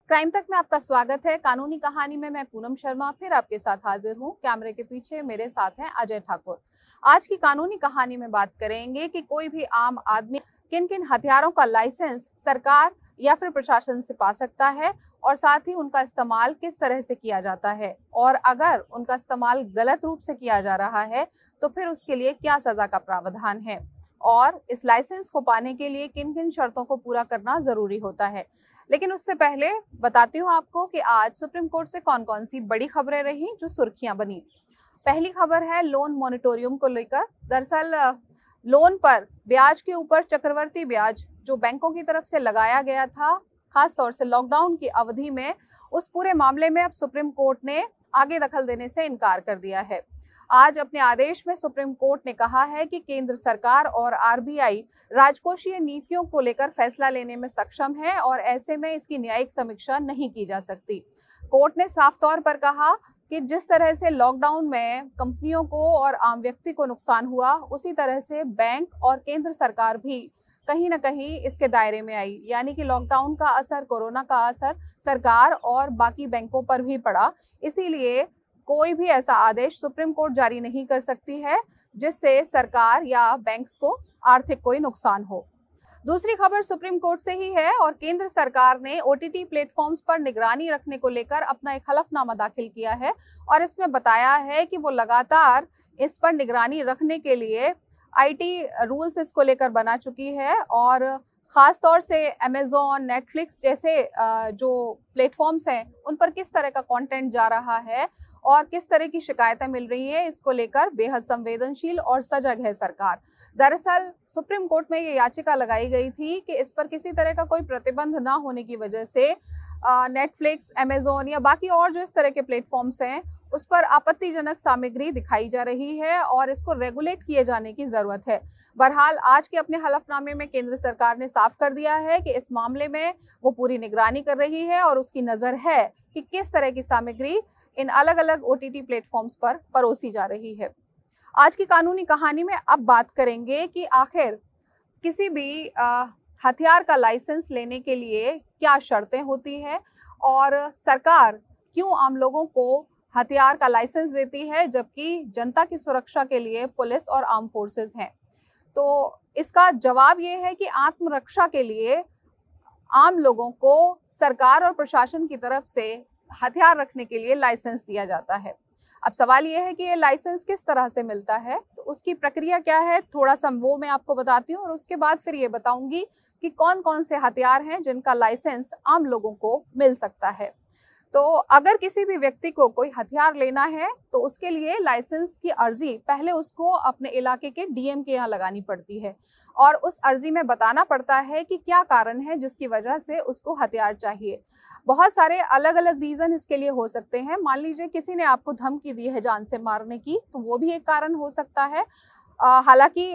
Crime तक में आपका स्वागत है। कानूनी कहानी में मैं पूनम शर्मा फिर आपके साथ हाजिर हूँ। कैमरे के पीछे मेरे साथ हैं अजय ठाकुर। आज की कानूनी कहानी में बात करेंगे कि कोई भी आम आदमी किन किन हथियारों का लाइसेंस सरकार या फिर प्रशासन से पा सकता है और साथ ही उनका इस्तेमाल किस तरह से किया जाता है, और अगर उनका इस्तेमाल गलत रूप से किया जा रहा है तो फिर उसके लिए क्या सजा का प्रावधान है, और इस लाइसेंस को पाने के लिए किन किन शर्तों को पूरा करना जरूरी होता है। लेकिन उससे पहले बताती हूँ आपको कि आज सुप्रीम कोर्ट से कौन कौन सी बड़ी खबरें रही जो सुर्खियां बनी। पहली खबर है लोन मॉनिटोरियम को लेकर। दरअसल लोन पर ब्याज के ऊपर चक्रवर्ती ब्याज जो बैंकों की तरफ से लगाया गया था, खास तौर से लॉकडाउन की अवधि में, उस पूरे मामले में अब सुप्रीम कोर्ट ने आगे दखल देने से इनकार कर दिया है। आज अपने आदेश में सुप्रीम कोर्ट ने कहा है कि केंद्र सरकार और आरबीआई राजकोषीय नीतियों को लेकर फैसला लेने में सक्षम है और ऐसे में इसकी न्यायिक समीक्षा नहीं की जा सकती। कोर्ट ने साफ तौर पर कहा कि जिस तरह से लॉकडाउन में कंपनियों को और आम व्यक्ति को नुकसान हुआ, उसी तरह से बैंक और केंद्र सरकार भी कहीं ना कहीं इसके दायरे में आई। यानी कि लॉकडाउन का असर, कोरोना का असर सरकार और बाकी बैंकों पर भी पड़ा। इसीलिए कोई भी ऐसा आदेश सुप्रीम कोर्ट जारी नहीं कर सकती है जिससे सरकार या बैंक्स को आर्थिक कोई नुकसान हो। दूसरी खबर सुप्रीम कोर्ट से ही है और केंद्र सरकार ने ओटीटी प्लेटफॉर्म्स पर निगरानी रखने को लेकर अपना एक हलफनामा दाखिल किया है और इसमें बताया है कि वो लगातार इस पर निगरानी रखने के लिए आईटी रूल्स इसको लेकर बना चुकी है और खास तौर से अमेजोन, नेटफ्लिक्स जैसे जो प्लेटफॉर्म्स हैं उन पर किस तरह का कंटेंट जा रहा है और किस तरह की शिकायतें मिल रही है, इसको लेकर बेहद संवेदनशील और सजग है सरकार। दरअसल सुप्रीम कोर्ट में ये याचिका लगाई गई थी कि इस पर किसी तरह का कोई प्रतिबंध ना होने की वजह से नेटफ्लिक्स, अमेजोन या बाकी और जो इस तरह के प्लेटफॉर्म्स हैं उस पर आपत्तिजनक सामग्री दिखाई जा रही है और इसको रेगुलेट किए जाने की जरूरत है। बहरहाल आज के अपने हलफनामे में केंद्र सरकार ने साफ कर दिया है कि इस मामले में वो पूरी निगरानी कर रही है और उसकी नजर है कि किस तरह की सामग्री इन अलग अलग ओटीटी प्लेटफॉर्म्स पर परोसी जा रही है। आज की कानूनी कहानी में अब बात करेंगे कि आखिर किसी भी हथियार का लाइसेंस लेने के लिए क्या शर्तें होती है और सरकार क्यों आम लोगों को हथियार का लाइसेंस देती है जबकि जनता की सुरक्षा के लिए पुलिस और आर्म फोर्सेस हैं। तो इसका जवाब ये है कि आत्मरक्षा के लिए आम लोगों को सरकार और प्रशासन की तरफ से हथियार रखने के लिए लाइसेंस दिया जाता है। अब सवाल यह है कि ये लाइसेंस किस तरह से मिलता है, तो उसकी प्रक्रिया क्या है, थोड़ा सा वो मैं आपको बताती हूँ और उसके बाद फिर ये बताऊंगी कि कौन कौन से हथियार हैं जिनका लाइसेंस आम लोगों को मिल सकता है। तो अगर किसी भी व्यक्ति को कोई हथियार लेना है तो उसके लिए लाइसेंस की अर्जी पहले उसको अपने इलाके के डीएम के यहाँ लगानी पड़ती है और उस अर्जी में बताना पड़ता है कि क्या कारण है जिसकी वजह से उसको हथियार चाहिए। बहुत सारे अलग अलग रीजन इसके लिए हो सकते हैं। मान लीजिए किसी ने आपको धमकी दी है जान से मारने की, तो वो भी एक कारण हो सकता है। हालांकि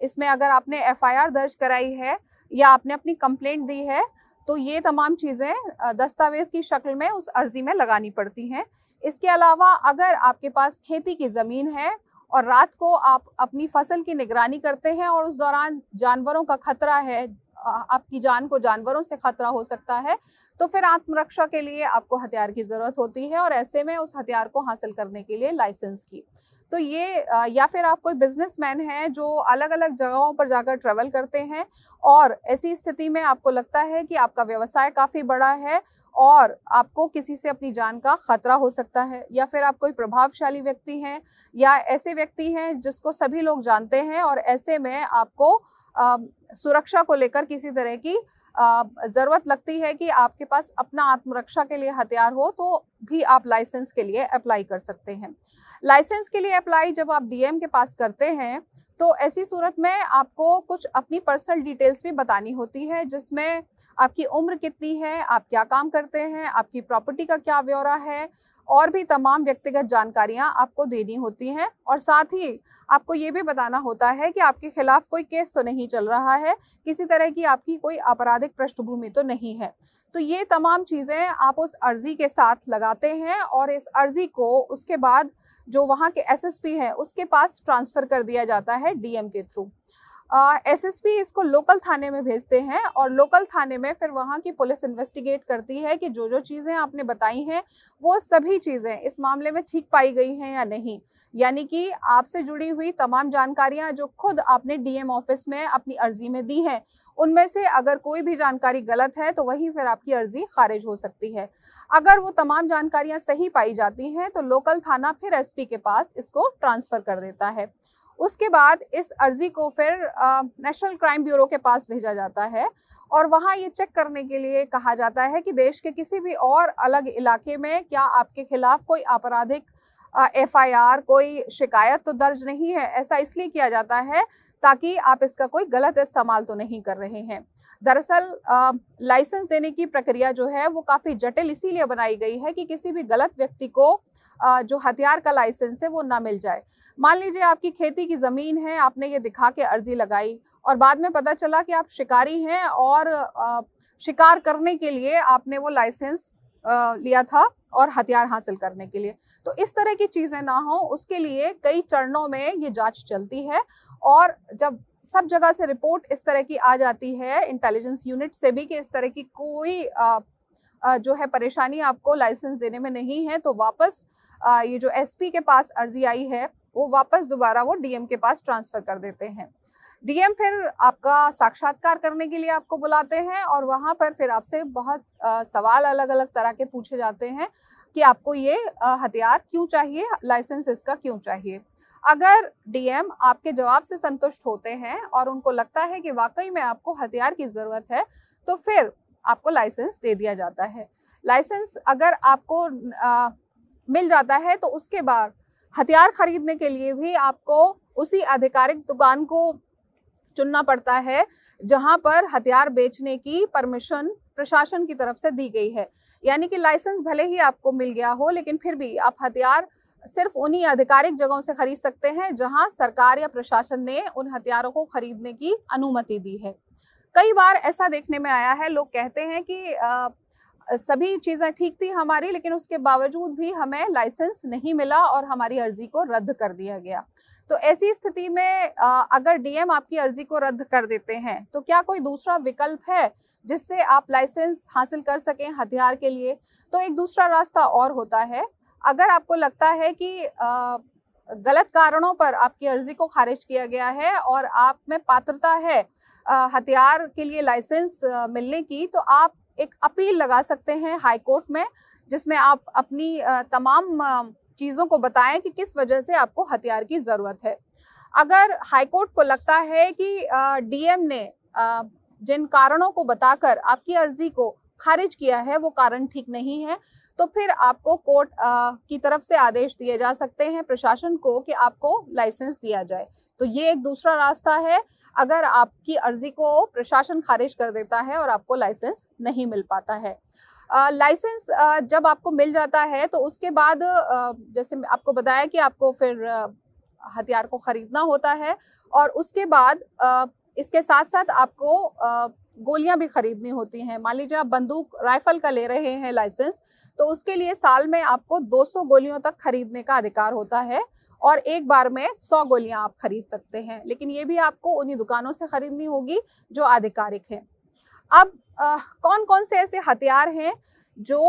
इसमें अगर आपने एफआईआर दर्ज कराई है या आपने अपनी कंप्लेंट दी है तो ये तमाम चीजें दस्तावेज की शक्ल में उस अर्जी में लगानी पड़ती हैं। इसके अलावा अगर आपके पास खेती की जमीन है और रात को आप अपनी फसल की निगरानी करते हैं और उस दौरान जानवरों का खतरा है, आपकी जान को जानवरों से खतरा हो सकता है, तो फिर आत्मरक्षा के लिए आपको हथियार की जरूरत होती है और ऐसे में उस हथियार को हासिल करने के लिए लाइसेंस की। तो ये या फिर आप कोई बिजनेसमैन हैं जो अलग अलग जगहों पर जाकर ट्रेवल करते हैं और ऐसी स्थिति में आपको लगता है कि आपका व्यवसाय काफी बड़ा है और आपको किसी से अपनी जान का खतरा हो सकता है, या फिर आप कोई प्रभावशाली व्यक्ति हैं या ऐसे व्यक्ति हैं जिसको सभी लोग जानते हैं और ऐसे में आपको सुरक्षा को लेकर किसी तरह की जरूरत लगती है कि आपके पास अपना आत्मरक्षा के लिए हथियार हो, तो भी आप लाइसेंस के लिए अप्लाई कर सकते हैं। लाइसेंस के लिए अप्लाई जब आप डीएम के पास करते हैं तो ऐसी सूरत में आपको कुछ अपनी पर्सनल डिटेल्स भी बतानी होती है, जिसमें आपकी उम्र कितनी है, आप क्या काम करते हैं, आपकी प्रॉपर्टी का क्या ब्यौरा है और भी तमाम व्यक्तिगत जानकारियां आपको देनी होती हैं। और साथ ही आपको ये भी बताना होता है कि आपके खिलाफ कोई केस तो नहीं चल रहा है, किसी तरह की आपकी कोई आपराधिक पृष्ठभूमि तो नहीं है। तो ये तमाम चीजें आप उस अर्जी के साथ लगाते हैं और इस अर्जी को उसके बाद जो वहाँ के एसएसपी है उसके पास ट्रांसफर कर दिया जाता है डीएम के थ्रू। एसएसपी इसको लोकल थाने में भेजते हैं और लोकल थाने में फिर वहाँ की पुलिस इन्वेस्टिगेट करती है कि जो जो चीज़ें आपने बताई हैं वो सभी चीज़ें इस मामले में ठीक पाई गई हैं या नहीं। यानी कि आपसे जुड़ी हुई तमाम जानकारियां जो खुद आपने डीएम ऑफिस में अपनी अर्जी में दी हैं, उनमें से अगर कोई भी जानकारी गलत है तो वही फिर आपकी अर्जी खारिज हो सकती है। अगर वो तमाम जानकारियां सही पाई जाती हैं तो लोकल थाना फिर एसपी के पास इसको ट्रांसफर कर देता है। उसके बाद इस अर्जी को फिर नेशनल क्राइम ब्यूरो के पास भेजा जाता है और वहाँ ये चेक करने के लिए कहा जाता है कि देश के किसी भी और अलग इलाके में क्या आपके खिलाफ कोई आपराधिक एफआईआर, कोई शिकायत तो दर्ज नहीं है। ऐसा इसलिए किया जाता है ताकि आप इसका कोई गलत इस्तेमाल तो नहीं कर रहे हैं। दरअसल लाइसेंस देने की प्रक्रिया जो है वो काफ़ी जटिल इसीलिए बनाई गई है कि किसी भी गलत व्यक्ति को जो हथियार का लाइसेंस है वो ना मिल जाए। मान लीजिए आपकी खेती की ज़मीन है, आपने ये दिखा के अर्जी लगाई और बाद में पता चला कि आप शिकारी हैं और शिकार करने के लिए आपने वो लाइसेंस लिया था और हथियार हासिल करने के लिए। तो इस तरह की चीज़ें ना हो उसके लिए कई चरणों में ये जांच चलती है और जब सब जगह से रिपोर्ट इस तरह की आ जाती है इंटेलिजेंस यूनिट से भी कि इस तरह की कोई जो है परेशानी आपको लाइसेंस देने में नहीं है, तो वापस ये जो एसपी के पास अर्जी आई है वो वापस दोबारा वो डीएम के पास ट्रांसफर कर देते हैं। डीएम फिर आपका साक्षात्कार करने के लिए आपको बुलाते हैं और वहां पर फिर आपसे बहुत सवाल अलग अलग तरह के पूछे जाते हैं कि आपको ये हथियार क्यों चाहिए, लाइसेंस इसका क्यों चाहिए। अगर डीएम आपके जवाब से संतुष्ट होते हैं और उनको लगता है कि वाकई में आपको हथियार की जरूरत है तो फिर आपको लाइसेंस दे दिया जाता है। लाइसेंस अगर आपको मिल जाता है तो उसके बाद हथियार खरीदने के लिए भी आपको उसी आधिकारिक दुकान को चुनना पड़ता है जहां पर हथियार बेचने की परमिशन प्रशासन की तरफ से दी गई है। यानी कि लाइसेंस भले ही आपको मिल गया हो लेकिन फिर भी आप हथियार सिर्फ उन्हीं आधिकारिक जगहों से खरीद सकते हैं जहां सरकार या प्रशासन ने उन हथियारों को खरीदने की अनुमति दी है। कई बार ऐसा देखने में आया है, लोग कहते हैं कि सभी चीज़ें ठीक थी हमारी लेकिन उसके बावजूद भी हमें लाइसेंस नहीं मिला और हमारी अर्जी को रद्द कर दिया गया। तो ऐसी स्थिति में अगर डीएम आपकी अर्जी को रद्द कर देते हैं तो क्या कोई दूसरा विकल्प है जिससे आप लाइसेंस हासिल कर सकें हथियार के लिए? तो एक दूसरा रास्ता और होता है। अगर आपको लगता है कि गलत कारणों पर आपकी अर्जी को खारिज किया गया है और आप में पात्रता है हथियार के लिए लाइसेंस मिलने की, तो आप एक अपील लगा सकते हैं हाई कोर्ट में जिसमें आप अपनी तमाम चीज़ों को बताएं कि किस वजह से आपको हथियार की ज़रूरत है। अगर हाई कोर्ट को लगता है कि डीएम ने जिन कारणों को बताकर आपकी अर्जी को खारिज किया है वो कारण ठीक नहीं है तो फिर आपको कोर्ट की तरफ से आदेश दिए जा सकते हैं प्रशासन को कि आपको लाइसेंस दिया जाए। तो ये एक दूसरा रास्ता है अगर आपकी अर्जी को प्रशासन खारिज कर देता है और आपको लाइसेंस नहीं मिल पाता है। लाइसेंस जब आपको मिल जाता है तो उसके बाद जैसे आपको बताया कि आपको फिर हथियार को खरीदना होता है और उसके बाद इसके साथ साथ आपको गोलियां भी खरीदनी होती हैं। मान लीजिए आप बंदूक राइफल का ले रहे हैं लाइसेंस, तो उसके लिए साल में आपको 200 गोलियों तक खरीदने का अधिकार होता है और एक बार में 100 गोलियां आप खरीद सकते हैं, लेकिन ये भी आपको उन्हीं दुकानों से खरीदनी होगी जो आधिकारिक हैं। अब कौन कौन से ऐसे हथियार हैं जो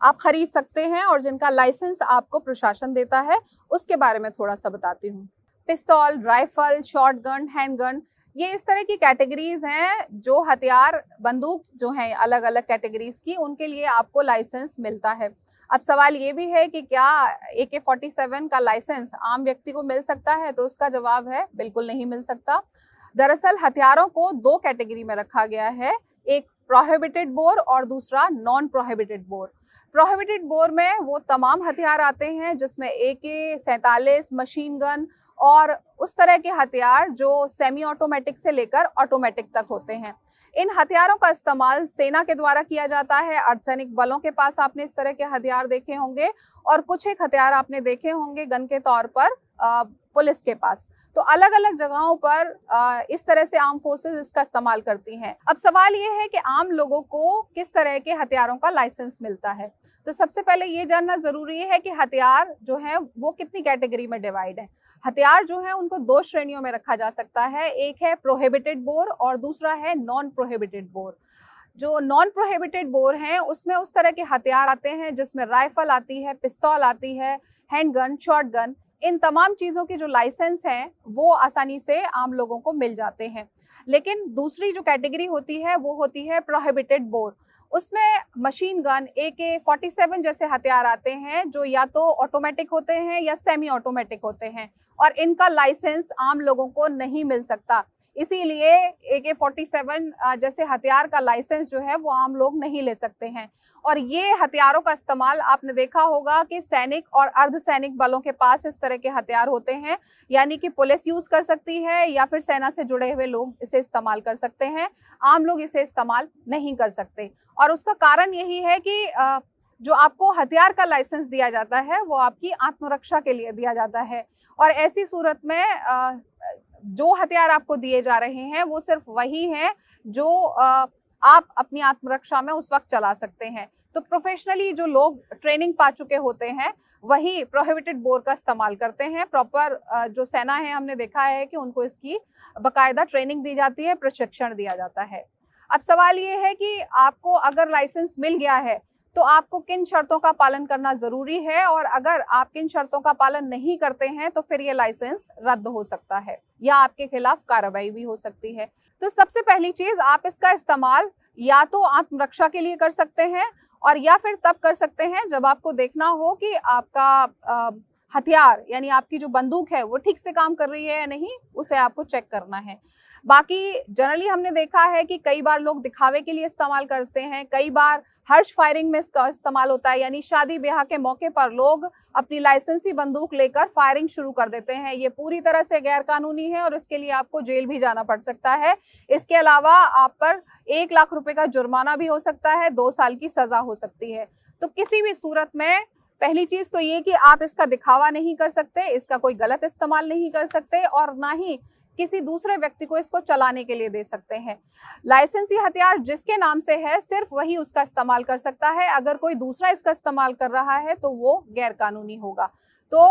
आप खरीद सकते हैं और जिनका लाइसेंस आपको प्रशासन देता है, उसके बारे में थोड़ा सा बताती हूँ। पिस्तौल, राइफल, शॉटगन, हैंडगन, ये इस तरह की कैटेगरीज हैं जो हथियार, बंदूक जो हैं अलग अलग कैटेगरीज की, उनके लिए आपको लाइसेंस मिलता है। अब सवाल ये भी है कि क्या AK-47 का लाइसेंस आम व्यक्ति को मिल सकता है? तो उसका जवाब है बिल्कुल नहीं मिल सकता। दरअसल हथियारों को 2 कैटेगरी में रखा गया है, एक प्रोहिबिटेड बोर और दूसरा non prohibited bore. Prohibited bore में वो तमाम हथियार आते हैं जिसमें AK-47, मशीन गन और उस तरह के हथियार जो सेमी ऑटोमेटिक से लेकर ऑटोमेटिक तक होते हैं। इन हथियारों का इस्तेमाल सेना के द्वारा किया जाता है। अर्धसैनिक बलों के पास आपने इस तरह के हथियार देखे होंगे और कुछ एक हथियार आपने देखे होंगे गन के तौर पर पुलिस के पास। तो अलग अलग जगहों पर इस तरह से आर्म फोर्सेस इसका इस्तेमाल करती हैं। अब सवाल ये है कि आम लोगों को किस तरह के हथियारों का लाइसेंस मिलता है। तो सबसे पहले ये जानना जरूरी है कि हथियार जो है वो कितनी कैटेगरी में डिवाइड है। हथियार जो है उनको दो श्रेणियों में रखा जा सकता है, एक है प्रोहिबिटेड बोर और दूसरा है नॉन प्रोहिबिटेड बोर। जो नॉन प्रोहिबिटेड बोर हैं उसमें उस तरह के हथियार आते हैं जिसमें राइफल आती है, पिस्तौल आती है, हैंडगन, शॉटगन, इन तमाम चीजों के जो लाइसेंस हैं वो आसानी से आम लोगों को मिल जाते हैं। लेकिन दूसरी जो कैटेगरी होती है वो होती है प्रोहिबिटेड बोर। उसमें मशीन गन, AK-47 जैसे हथियार आते हैं जो या तो ऑटोमेटिक होते हैं या सेमी ऑटोमेटिक होते हैं और इनका लाइसेंस आम लोगों को नहीं मिल सकता। इसीलिए AK-47 जैसे हथियार का लाइसेंस जो है वो आम लोग नहीं ले सकते हैं। और ये हथियारों का इस्तेमाल आपने देखा होगा कि सैनिक और अर्धसैनिक बलों के पास इस तरह के हथियार होते हैं, यानी कि पुलिस यूज कर सकती है या फिर सेना से जुड़े हुए लोग इसे इस्तेमाल कर सकते हैं, आम लोग इसे इस्तेमाल नहीं कर सकते। और उसका कारण यही है कि जो आपको हथियार का लाइसेंस दिया जाता है वो आपकी आत्मरक्षा के लिए दिया जाता है और ऐसी सूरत में जो हथियार आपको दिए जा रहे हैं वो सिर्फ वही है जो आप अपनी आत्मरक्षा में उस वक्त चला सकते हैं। तो प्रोफेशनली जो लोग ट्रेनिंग पा चुके होते हैं वही प्रोहिबिटेड बोर का इस्तेमाल करते हैं। प्रॉपर जो सेना है हमने देखा है कि उनको इसकी बाकायदा ट्रेनिंग दी जाती है, प्रशिक्षण दिया जाता है। अब सवाल ये है कि आपको अगर लाइसेंस मिल गया है तो आपको किन शर्तों का पालन करना जरूरी है और अगर आप किन शर्तों का पालन नहीं करते हैं तो फिर ये लाइसेंस रद्द हो सकता है या आपके खिलाफ कार्रवाई भी हो सकती है। तो सबसे पहली चीज, आप इसका इस्तेमाल या तो आत्मरक्षा के लिए कर सकते हैं और या फिर तब कर सकते हैं जब आपको देखना हो कि आपका हथियार यानी आपकी जो बंदूक है वो ठीक से काम कर रही है या नहीं, उसे आपको चेक करना है। बाकी जनरली हमने देखा है कि कई बार लोग दिखावे के लिए इस्तेमाल करते हैं, कई बार हर्ष फायरिंग में इसका इस्तेमाल होता है, यानी शादी ब्याह के मौके पर लोग अपनी लाइसेंसी बंदूक लेकर फायरिंग शुरू कर देते हैं। ये पूरी तरह से गैर कानूनी है और इसके लिए आपको जेल भी जाना पड़ सकता है। इसके अलावा आप पर 1 लाख रुपए का जुर्माना भी हो सकता है, 2 साल की सजा हो सकती है। तो किसी भी सूरत में पहली चीज तो ये कि आप इसका दिखावा नहीं कर सकते, इसका कोई गलत इस्तेमाल नहीं कर सकते और ना ही किसी दूसरे व्यक्ति को इसको चलाने के लिए दे सकते हैं। लाइसेंसी हथियार जिसके नाम से है सिर्फ वही उसका इस्तेमाल कर सकता है, अगर कोई दूसरा इसका इस्तेमाल कर रहा है तो वो गैर कानूनी होगा। तो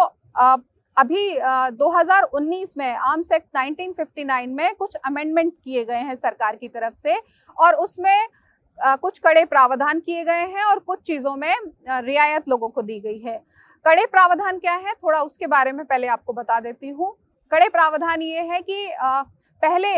अभी 2019 में आर्म्स एक्ट 1959 में कुछ अमेंडमेंट किए गए हैं सरकार की तरफ से और उसमें कुछ कड़े प्रावधान किए गए हैं और कुछ चीजों में रियायत लोगों को दी गई है। कड़े प्रावधान क्या है, थोड़ा उसके बारे में पहले आपको बता देती हूँ। कड़े प्रावधान ये है कि पहले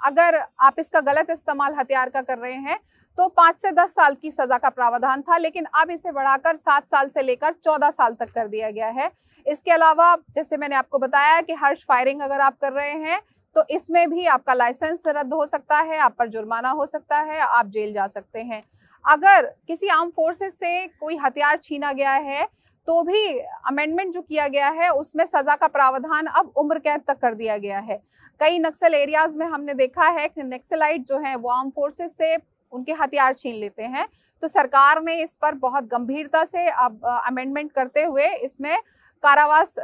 अगर आप इसका गलत इस्तेमाल हथियार का कर रहे हैं तो 5 से 10 साल की सजा का प्रावधान था, लेकिन अब इसे बढ़ाकर 7 साल से लेकर 14 साल तक कर दिया गया है। इसके अलावा जैसे मैंने आपको बताया कि हर्ष फायरिंग अगर आप कर रहे हैं तो इसमें भी आपका लाइसेंस रद्द हो सकता है, आप पर जुर्माना हो सकता है, आप जेल जा सकते हैं। अगर किसी आर्म फोर्सेस से कोई हथियार छीना गया है तो भी अमेंडमेंट जो किया गया है उसमें सजा का प्रावधान अब उम्र कैद तक कर दिया गया है। कई नक्सल एरियाज में हमने देखा है कि नक्सलाइट जो है वो आर्म फोर्सेस से उनके हथियार छीन लेते हैं, तो सरकार ने इस पर बहुत गंभीरता से अब अमेंडमेंट करते हुए इसमें कारावास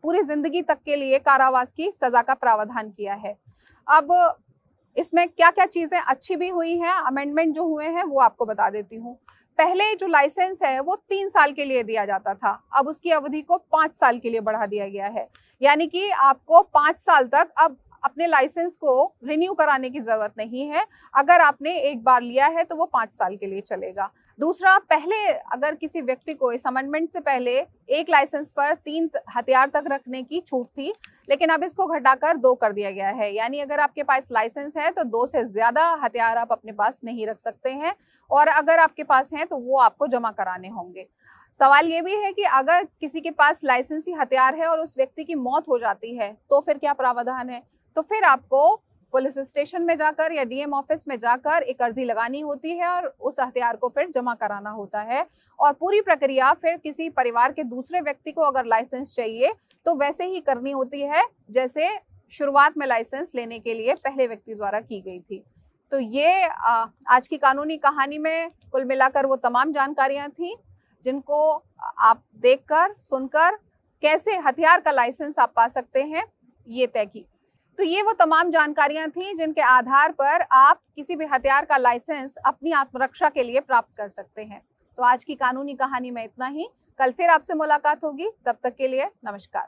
पूरी जिंदगी तक के लिए कारावास की सजा का प्रावधान किया है। अब इसमें क्या क्या चीजें अच्छी भी हुई हैं, अमेंडमेंट जो हुए हैं वो आपको बता देती हूँ। पहले जो लाइसेंस है वो 3 साल के लिए दिया जाता था, अब उसकी अवधि को 5 साल के लिए बढ़ा दिया गया है, यानी कि आपको 5 साल तक अब अपने लाइसेंस को रिन्यू कराने की जरूरत नहीं है। अगर आपने एक बार लिया है तो वो 5 साल के लिए चलेगा। दूसरा, पहले अगर किसी व्यक्ति को इस अमेंडमेंट से पहले एक लाइसेंस पर 3 हथियार तक रखने की छूट थी, लेकिन अब इसको घटाकर 2 कर दिया गया है, यानी अगर आपके पास लाइसेंस है तो 2 से ज्यादा हथियार आप अपने पास नहीं रख सकते हैं और अगर आपके पास हैं तो वो आपको जमा कराने होंगे। सवाल ये भी है कि अगर किसी के पास लाइसेंसी हथियार है और उस व्यक्ति की मौत हो जाती है तो फिर क्या प्रावधान है। तो फिर आपको पुलिस स्टेशन में जाकर या डीएम ऑफिस में जाकर एक अर्जी लगानी होती है और उस हथियार को फिर जमा कराना होता है और पूरी प्रक्रिया फिर किसी परिवार के दूसरे व्यक्ति को अगर लाइसेंस चाहिए तो वैसे ही करनी होती है जैसे शुरुआत में लाइसेंस लेने के लिए पहले व्यक्ति द्वारा की गई थी। तो ये आज की कानूनी कहानी में कुल मिलाकर वो तमाम जानकारियां थी जिनको आप देखकर सुनकर कैसे हथियार का लाइसेंस आप पा सकते हैं, ये तय की। तो ये वो तमाम जानकारियां थी जिनके आधार पर आप किसी भी हथियार का लाइसेंस अपनी आत्मरक्षा के लिए प्राप्त कर सकते हैं। तो आज की कानूनी कहानी में इतना ही। कल फिर आपसे मुलाकात होगी, तब तक के लिए नमस्कार।